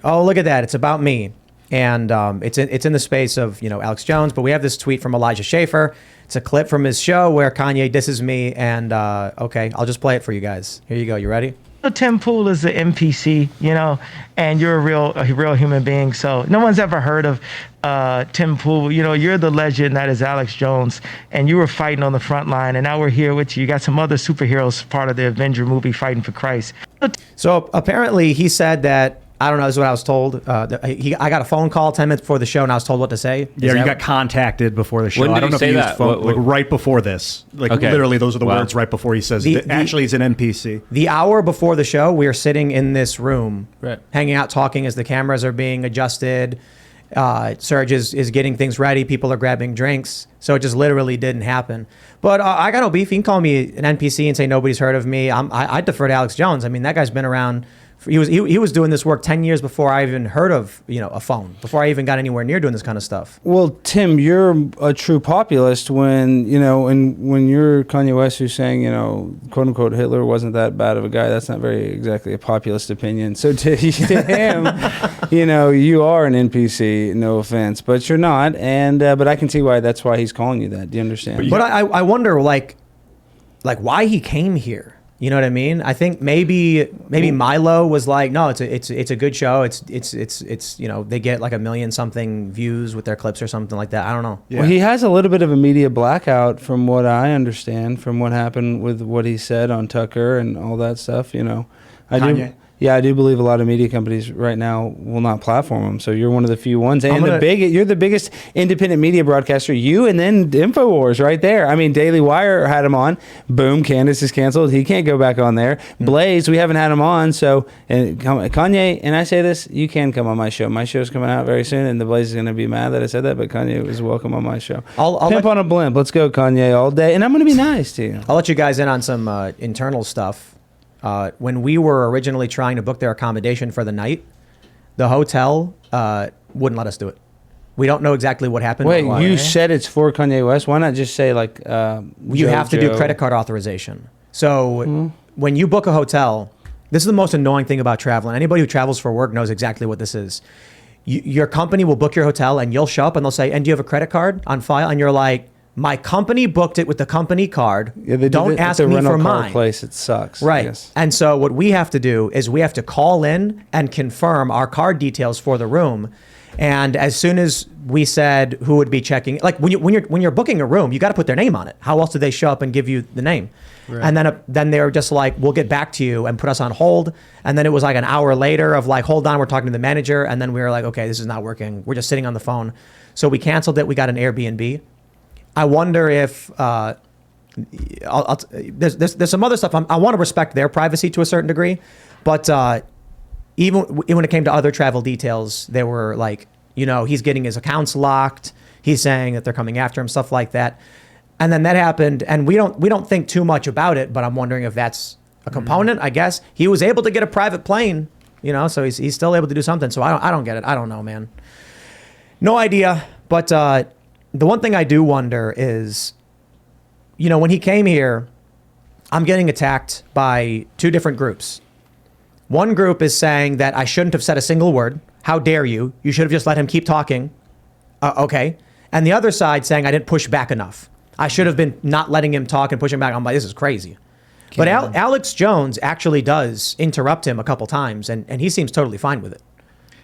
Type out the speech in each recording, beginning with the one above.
oh, look at that, it's about me. And it's in the space of, you know, Alex Jones, but we have this tweet from Elijah Schaefer. It's a clip from his show where Kanye disses me, and okay, I'll just play it for you guys. Here you go. You ready? Tim Pool is the NPC, you know, and you're a real human being. So no one's ever heard of Tim Pool. You know, you're the legend that is Alex Jones, and you were fighting on the front line, and now we're here with you. You got some other superheroes part of the Avenger movie fighting for Christ. So apparently he said that, I don't know, this is what I was told. I got a phone call 10 minutes before the show, and I was told what to say. Yeah, you got contacted before the show. When did I don't he know say if you that? used phone, like right before this. Like literally, those are the words right before he says. Actually, he's an NPC. The hour before the show, we are sitting in this room, hanging out, talking as the cameras are being adjusted. Serge is getting things ready. People are grabbing drinks. So it just literally didn't happen. But I got no beef. You can call me an NPC and say nobody's heard of me. I defer to Alex Jones. I mean, that guy's been around. He was doing this work 10 years before I even heard of, you know, a phone, before I even got anywhere near doing this kind of stuff. Well, Tim, you're a true populist when, you know, and when you're Kanye West who's saying, you know, quote unquote, Hitler wasn't that bad of a guy. That's not very exactly a populist opinion. So to him, you know, you are an NPC, no offense, but you're not. And, but I can see why that's why he's calling you that. Do you understand? But I wonder, like why he came here. You know what I mean? I think maybe Milo was like, no, it's a good show. It's you know, they get like 1 million something views with their clips or something like that. I don't know. Yeah. Well, he has a little bit of a media blackout from what I understand from what happened with what he said on Tucker and all that stuff. You know, Kanye. I do believe a lot of media companies right now will not platform him. So you're one of the few ones, and you're the biggest independent media broadcaster. You and then InfoWars right there. I mean, Daily Wire had him on. Boom, Candace is canceled. He can't go back on there. Blaze, we haven't had him on. So and Kanye, and I say this, you can come on my show. My show's coming out very soon, and the Blaze is going to be mad that I said that. But Kanye is welcome on my show. I'll Pimp on a blimp. Let's go, Kanye, all day, and I'm going to be nice to you. I'll let you guys in on some internal stuff. When we were originally trying to book their accommodation for the night, the hotel wouldn't let us do it. We don't know exactly what happened. Wait, you said it's for Kanye West? Why not just say like you have to do credit card authorization. So when you book a hotel, this is the most annoying thing about traveling. Anybody who travels for work knows exactly what this is. Your company will book your hotel and you'll show up and they'll say, and do you have a credit card on file? And you're like, my company booked it with the company card. Yeah, don't ask me for mine. Place, it sucks. Right. And so what we have to do is we have to call in and confirm our card details for the room. And as soon as we said who would be checking, like when you're booking a room, you got to put their name on it. How else do they show up and give you the name? Right. And then they were just like, we'll get back to you, and put us on hold. And then it was like an hour later of like, hold on, we're talking to the manager. And then we were like, okay, this is not working. We're just sitting on the phone. So we canceled it. We got an Airbnb. I wonder if there's some other stuff. I want to respect their privacy to a certain degree, but even when it came to other travel details, they were like, you know, he's getting his accounts locked. He's saying that they're coming after him, stuff like that. And then that happened, and we don't think too much about it. But I'm wondering if that's a component. I guess he was able to get a private plane, you know, so he's still able to do something. So I don't get it. I don't know, man. No idea, but. The one thing I do wonder is, you know, when he came here, I'm getting attacked by two different groups. One group is saying that I shouldn't have said a single word. How dare you? You should have just let him keep talking. Okay. And the other side saying I didn't push back enough. I should have been not letting him talk and pushing back. I'm like, this is crazy. But Alex Jones actually does interrupt him a couple times, and he seems totally fine with it.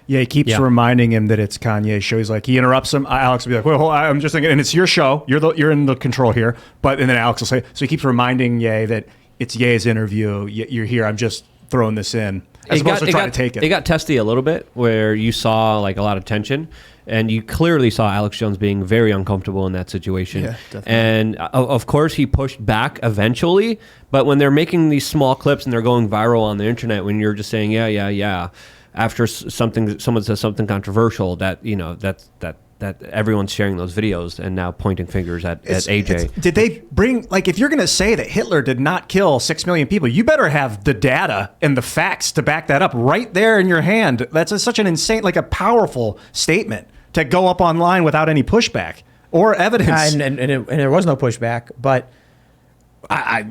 Yeah, he keeps reminding him that it's Kanye's show. He's like, he interrupts him. Alex will be like, well, I'm just thinking, and it's your show. You're in the control here. And then Alex will say, so he keeps reminding Ye that it's Ye's interview. You're here. I'm just throwing this in. As opposed to trying to take it. It got testy a little bit where you saw like a lot of tension. And you clearly saw Alex Jones being very uncomfortable in that situation. Yeah, definitely. And of course, he pushed back eventually. But when they're making these small clips and they're going viral on the internet, when you're just saying, yeah, after someone says something controversial, that, you know, that everyone's sharing those videos and now pointing fingers at AJ. Did they bring, like, if you're going to say that Hitler did not kill 6 million people, you better have the data and the facts to back that up right there in your hand. That's such an insane, like a powerful statement to go up online without any pushback or evidence. And there was no pushback, but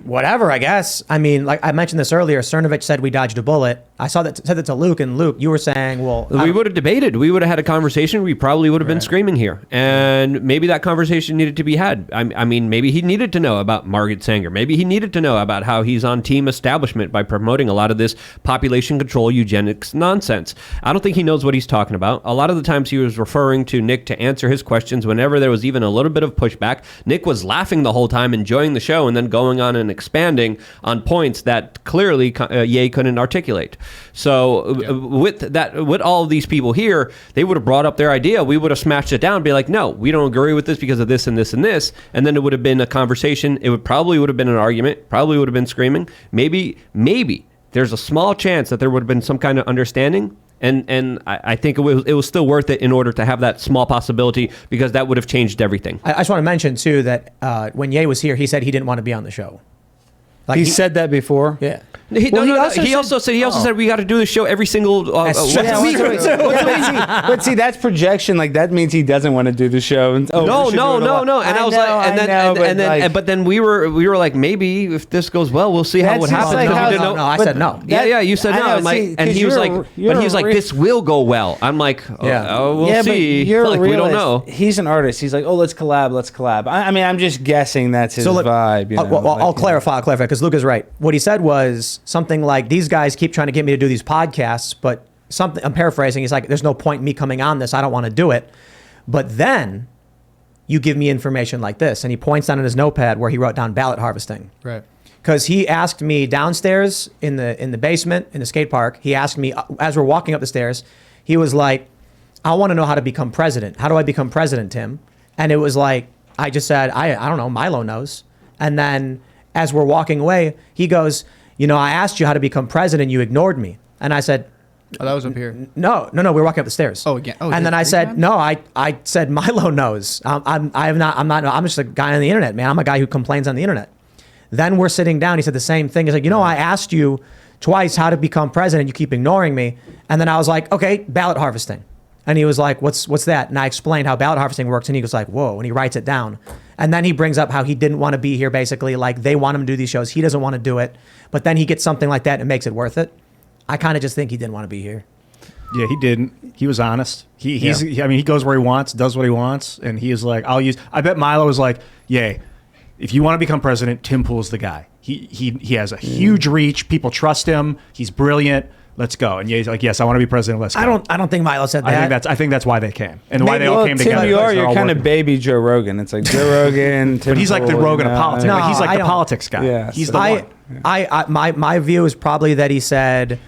whatever, I guess. I mean, like I mentioned this earlier, Cernovich said we dodged a bullet. said that to Luke, and Luke, you were saying, well, we would have debated. We would have had a conversation. We probably would have been screaming here. And maybe that conversation needed to be had. I mean, maybe he needed to know about Margaret Sanger. Maybe he needed to know about how he's on team establishment by promoting a lot of this population control eugenics nonsense. I don't think he knows what he's talking about. A lot of the times he was referring to Nick to answer his questions whenever there was even a little bit of pushback. Nick was laughing the whole time, enjoying the show, and then going on and expanding on points that clearly Ye couldn't articulate. So with all of these people here, they would have brought up their idea. We would have smashed it down and be like, no, we don't agree with this because of this and this and this. And then it would have been a conversation. It would have been an argument, probably would have been screaming. Maybe there's a small chance that there would have been some kind of understanding. And I think it was still worth it in order to have that small possibility, because that would have changed everything. I just want to mention, too, that when Ye was here, he said he didn't want to be on the show. Like he said that before. Yeah. He also said we got to do the show every single But see, that's projection. Like that means he doesn't want to do the show. And, no. But then we were like, maybe if this goes well, we'll see how it happens. Like no, I said no. Yeah, you said no. And he was like, this will go well. I'm like, we'll see. You're like, we don't know. He's an artist. He's like, oh, let's collab. I mean, I'm just guessing that's his vibe. I'll clarify because Luke is right. What he said was something like, these guys keep trying to get me to do these podcasts, but something, I'm paraphrasing, he's like, there's no point in me coming on this. I don't want to do it. But then you give me information like this. And he points down in his notepad where he wrote down ballot harvesting. Right. Because he asked me downstairs in the basement, in the skate park, he asked me, as we're walking up the stairs, he was like, I want to know how to become president. How do I become president, Tim? And it was like, I just said, I don't know, Milo knows. And then as we're walking away, he goes, I asked you how to become president, you ignored me. And I said, oh, that was up here. No, we were walking up the stairs. Oh, again. Oh, and then I said, no, I said Milo knows. I'm just a guy on the internet, man. I'm a guy who complains on the internet. Then we're sitting down. He said the same thing. He's like, I asked you twice how to become president. You keep ignoring me. And then I was like, okay, ballot harvesting. And he was like, what's that? And I explained how ballot harvesting works. And he was like, whoa. And he writes it down. And then he brings up how he didn't want to be here, basically. Like, they want him to do these shows. He doesn't want to do it. But then he gets something like that and it makes it worth it. I kind of just think he didn't want to be here. Yeah, he didn't. He was honest. He goes where he wants, does what he wants. And he is like, I bet Milo was like, yay, if you want to become president, Tim Pool's the guy. He has a huge reach. People trust him. He's brilliant. Let's go. And Ye's like, yes, I want to be president. Let's go. I don't think Milo said that. I think that's why they came, and why they all came together. Tim, you're kind of baby Joe Rogan. It's like Joe Rogan, Tim but he's like the Rogan of politics. No, he's like the politics guy. Yeah, he's the one. My view is probably that he said,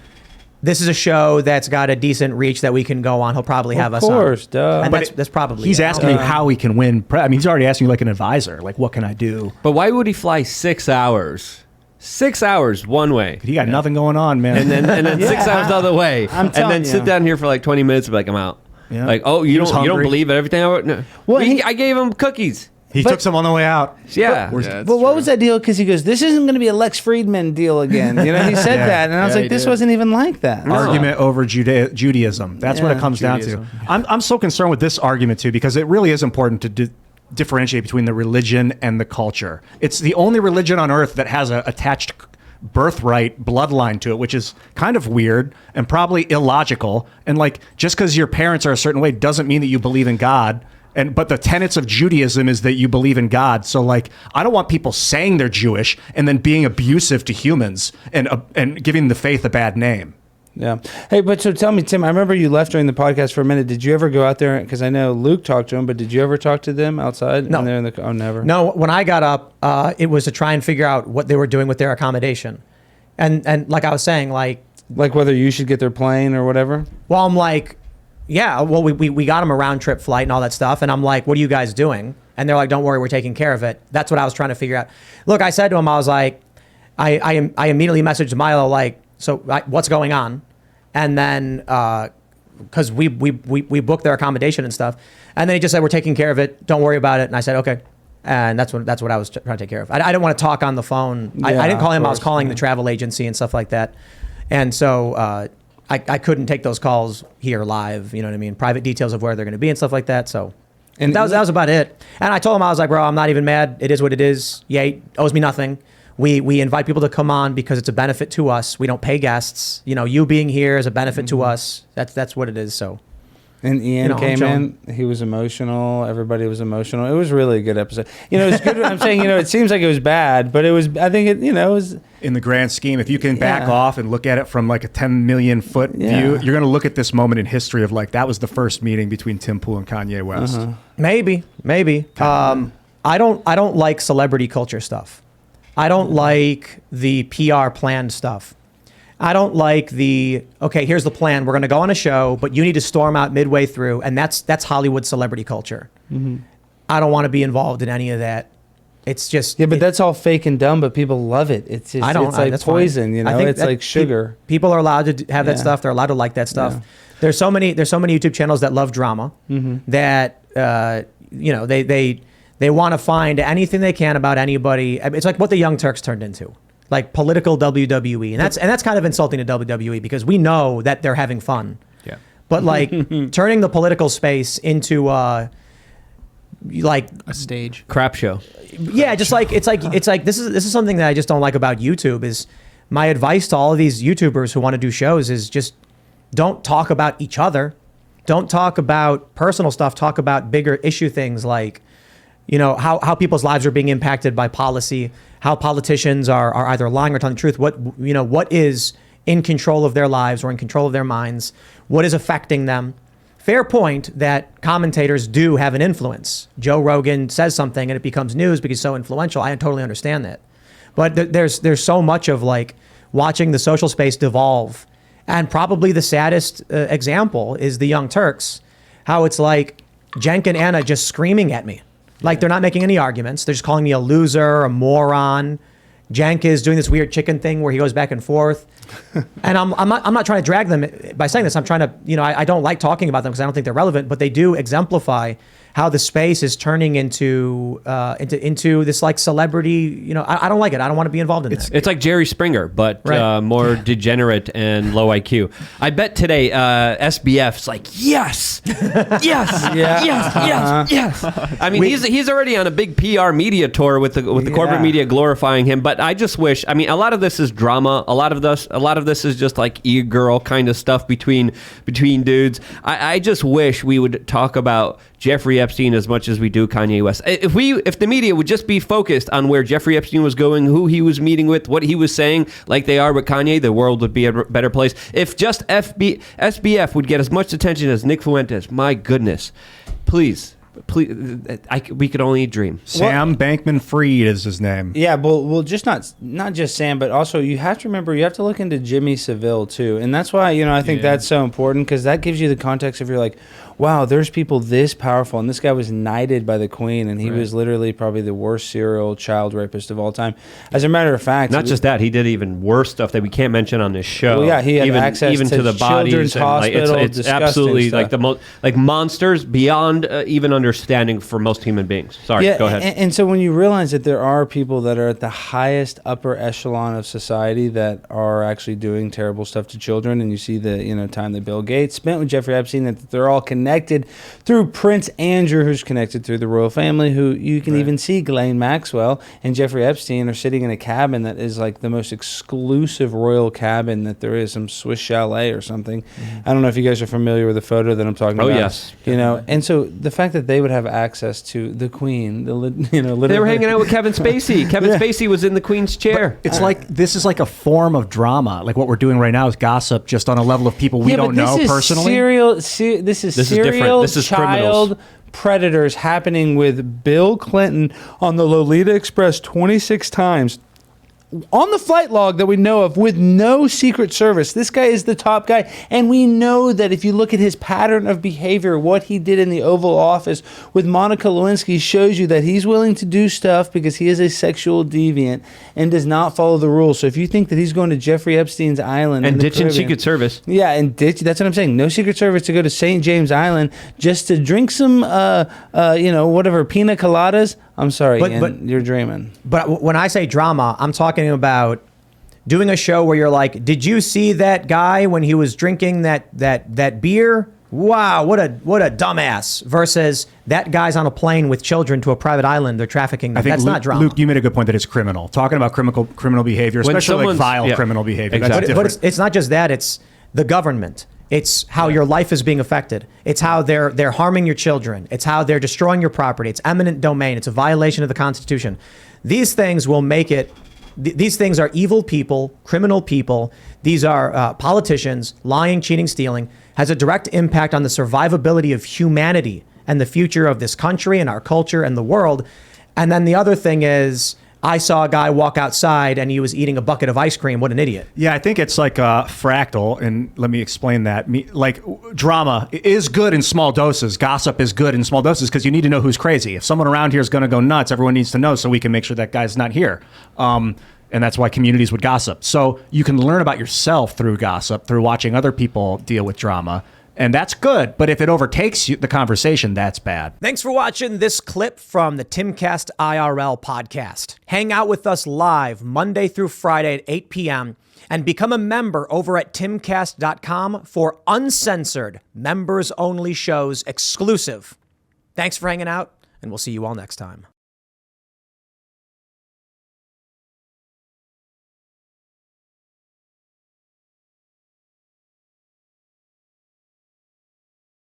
this is a show that's got a decent reach that we can go on. He'll probably have us on. Of course, duh. And that's probably he's asking you how he can win. He's already asking you like an advisor. Like, what can I do? But why would he fly 6 hours? 6 hours one way. He got nothing going on, man. And then 6 hours the other way. And then sit down here for like 20 minutes and be like, I'm out. Yeah. Like, oh, you don't believe everything I wrote? No. Well, I gave him cookies. He took some on the way out. Yeah. But what was that deal? Because he goes, this isn't going to be a Lex Friedman deal again. He said that. And I was like, this wasn't even like that. No. Argument over Judaism. That's what it comes down to. I'm so concerned with this argument, too, because it really is important to differentiate between the religion and the culture. It's the only religion on earth that has a attached birthright bloodline to it, which is kind of weird and probably illogical. And like, just because your parents are a certain way doesn't mean that you believe in God. But the tenets of Judaism is that you believe in God. So like, I don't want people saying they're Jewish and then being abusive to humans and giving the faith a bad name. Yeah. Hey, but so tell me, Tim, I remember you left during the podcast for a minute. Did you ever go out there? Because I know Luke talked to him, but did you ever talk to them outside? No. Never. No, when I got up, it was to try and figure out what they were doing with their accommodation. And like I was saying, like whether you should get their plane or whatever? Well, I'm like, yeah, well, we got them a round trip flight and all that stuff. And I'm like, what are you guys doing? And they're like, don't worry, we're taking care of it. That's what I was trying to figure out. Look, I said to him, I was like, I immediately messaged Milo, like, so what's going on? And then, because we booked their accommodation and stuff. And then he just said, we're taking care of it. Don't worry about it. And I said, okay. And that's what I was trying to take care of. I didn't want to talk on the phone. I didn't call him. I was calling the travel agency and stuff like that. And so I couldn't take those calls here live. You know what I mean? Private details of where they're going to be and stuff like that. So that was about it. And I told him, I was like, bro, I'm not even mad. It is what it is. Yeah, he owes me nothing. We invite people to come on because it's a benefit to us. We don't pay guests. You know, you being here is a benefit to us. That's what it is. So. And Ian came in. He was emotional. Everybody was emotional. It was really a good episode. You know, it's good. I'm saying, you know, it seems like it was bad, but it was. I think it. You know, it was. In the grand scheme, if you can back off and look at it from like a 10 million foot view, you're going to look at this moment in history of like that was the first meeting between Tim Pool and Kanye West. Maybe. I don't like celebrity culture stuff. I don't like the PR planned stuff. I don't like okay, here's the plan. We're going to go on a show, but you need to storm out midway through. And that's Hollywood celebrity culture. I don't want to be involved in any of that. It's just... Yeah, but that's all fake and dumb, but people love it. It's just, it's like poison, fine. You know? It's like sugar. People are allowed to have that stuff. They're allowed to like that stuff. Yeah. There's so many YouTube channels that love drama that, you know, they want to find anything they can about anybody. It's like what the Young Turks turned into. Like political WWE, and that's kind of insulting to WWE because we know that they're having fun. Yeah. But like turning the political space into like a stage crap show. Yeah, just like it's like this is something that I just don't like about YouTube. Is my advice to all of these YouTubers who want to do shows is just don't talk about each other, don't talk about personal stuff. Talk about bigger issue things like, you know, how people's lives are being impacted by policy, how politicians are either lying or telling the truth, what is in control of their lives or in control of their minds, what is affecting them. Fair point that commentators do have an influence. Joe Rogan says something and it becomes news because he's so influential. I totally understand that. But there's so much of like watching the social space devolve. And probably the saddest example is the Young Turks, how it's like Cenk and Anna just screaming at me. Like they're not making any arguments. They're just calling me a loser, a moron. Cenk is doing this weird chicken thing where he goes back and forth. And I'm not trying to drag them by saying this. I'm trying to, you know, I don't like talking about them because I don't think they're relevant, but they do exemplify how the space is turning into this like celebrity, you know, I don't like it. I don't want to be involved in that. It's like Jerry Springer, but more degenerate and low IQ. I bet today SBF's like, yes, yes. I mean, he's already on a big PR media tour with the corporate media glorifying him. But I just wish, I mean, a lot of this is drama. A lot of this is just like e-girl kind of stuff between dudes. I just wish we would talk about Jeffrey Epstein as much as we do Kanye West. If the media would just be focused on where Jeffrey Epstein was going, who he was meeting with, what he was saying, like they are with Kanye, the world would be a better place. If just SBF would get as much attention as Nick Fuentes, my goodness, please, we could only dream. Sam Bankman-Fried is his name. Yeah, well, just not just Sam, but also you have to remember you have to look into Jimmy Savile too, and that's why, you know, I think that's so important because that gives you the context of you're like, wow, there's people this powerful, and this guy was knighted by the Queen, and he was literally probably the worst serial child rapist of all time. As a matter of fact, not just that, he did even worse stuff that we can't mention on this show. Well, yeah, he had access to the bodies. Hospital, it's absolutely stuff. like the most like monsters beyond even understanding for most human beings. Sorry, go ahead. And so when you realize that there are people that are at the highest upper echelon of society that are actually doing terrible stuff to children, and you see the time that Bill Gates spent with Jeffrey Epstein, that they're all connected through Prince Andrew, who's connected through the royal family, who you can even see Ghislaine Maxwell and Jeffrey Epstein are sitting in a cabin that is like the most exclusive royal cabin that there is, some Swiss chalet or something. I don't know if you guys are familiar with the photo that I'm talking about. Oh, yes. You know, and so the fact that they would have access to the Queen, they were hanging out with Kevin Spacey. Kevin Spacey was in the Queen's chair. But it's like, this is like a form of drama. Like what we're doing right now is gossip just on a level of people we don't know personally. This is serial child predators happening with Bill Clinton on the Lolita Express 26 times. On the flight log that we know of with no Secret Service. This guy is the top guy. And we know that if you look at his pattern of behavior, what he did in the Oval Office with Monica Lewinsky shows you that he's willing to do stuff because he is a sexual deviant and does not follow the rules. So if you think that he's going to Jeffrey Epstein's island and ditching Caribbean, Secret Service. Yeah, and that's what I'm saying. No Secret Service to go to St. James Island just to drink some, whatever, pina coladas. I'm sorry, but you're dreaming. But when I say drama, I'm talking about doing a show where you're like, did you see that guy when he was drinking that beer wow, what a dumbass, versus that guy's on a plane with children to a private island, they're trafficking them. I think That's not drama. Luke, you made a good point that it's criminal. Talking about criminal behavior, When especially like someone's- vile yeah, criminal behavior. exactly. That's But different. it's not just that, it's the government. It's how your life is being affected. It's how they're harming your children. It's how they're destroying your property. It's eminent domain. It's a violation of the Constitution. These things will make it. These things are evil people, criminal people. These are politicians, lying, cheating, stealing. Has a direct impact on the survivability of humanity and the future of this country and our culture and the world. And then the other thing is, I saw a guy walk outside and he was eating a bucket of ice cream. What an idiot. Yeah, I think it's like a fractal, and let me explain that. Like, drama is good in small doses. Gossip is good in small doses because you need to know who's crazy. If someone around here is going to go nuts, everyone needs to know so we can make sure that guy's not here. And that's why communities would gossip. So you can learn about yourself through gossip, through watching other people deal with drama. And that's good. But if it overtakes the conversation, that's bad. Thanks for watching this clip from the Timcast IRL podcast. Hang out with us live Monday through Friday at 8 p.m. and become a member over at timcast.com for uncensored, members-only shows exclusive. Thanks for hanging out, and we'll see you all next time.